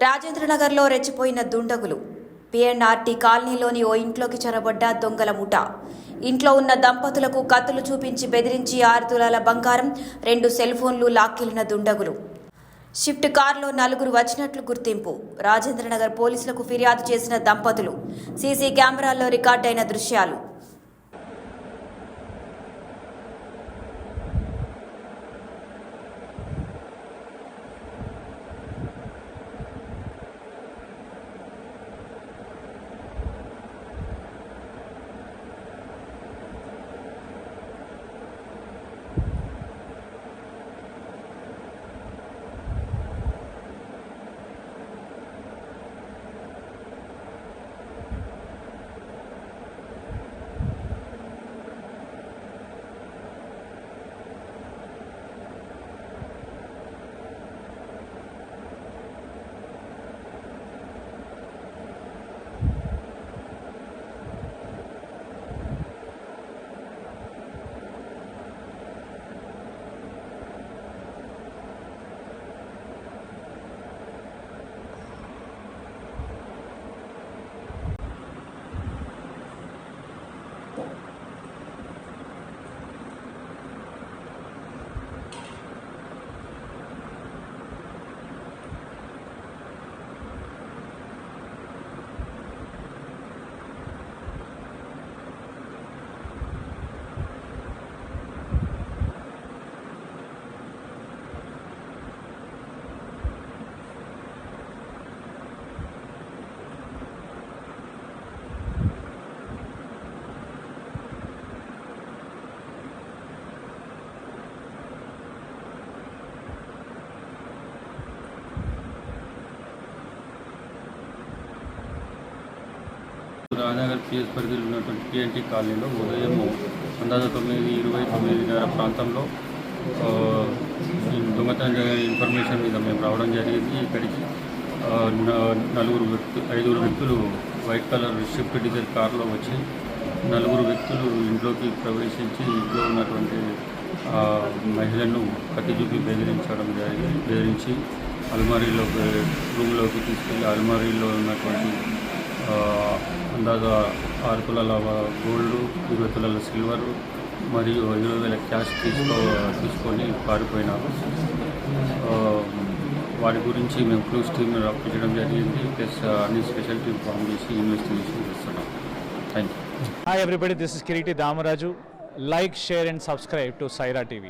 రాజేంద్రనగర్లో రెచ్చిపోయిన దుండగులు. పిఎన్ఆర్టీ కాలనీలోని ఓ ఇంట్లోకి చొరబడ్డ దొంగల ముఠ. ఇంట్లో ఉన్న దంపతులకు కత్తులు చూపించి బెదిరించి 6 తులాల బంగారం, 2 సెల్ ఫోన్లు లాక్కెళ్లిన దుండగులు. షిఫ్ట్ కారులో 4 వచ్చినట్లు గుర్తింపు. రాజేంద్రనగర్ పోలీసులకు ఫిర్యాదు చేసిన దంపతులు. సీసీ కెమెరాల్లో రికార్డైన దృశ్యాలు. రాజనగర్ పిఎస్ పరిధిలో ఉన్నటువంటి పిఎన్టీ కాలనీలో ఉదయం అందాజ 9:29 ప్రాంతంలో దొంగతనం జరిగిన ఇన్ఫర్మేషన్ మీద మేము రావడం జరిగింది. ఇక్కడికి 5 వ్యక్తులు వైట్ కలర్ షిఫ్ట్ డీజిల్ కార్లో వచ్చి 4 వ్యక్తులు ఇంట్లోకి ప్రవేశించి ఇంట్లో ఉన్నటువంటి మహిళను కత్తి చూపి బెదిరించి అల్మారీలో రూమ్లోకి తీసుకెళ్ళి అల్మారీలో ఉన్నటువంటి అందాజా 6 తులాల గోల్డ్, 20 తులాల సిల్వర్ మరియు 20,000 క్యాష్ తీసుకొని పారిపోయినారు. వారి గురించి మేము క్లూస్ టీమ్ రప్పించడం జరిగింది. ప్లస్ అన్ని స్పెషల్ టీమ్ ఫామ్ చేసి ఇన్వెస్టిగేషన్ చేస్తున్నాం. Thank you. Hi everybody, this is Kiriti Damaraju. Like, share and subscribe to Saira TV.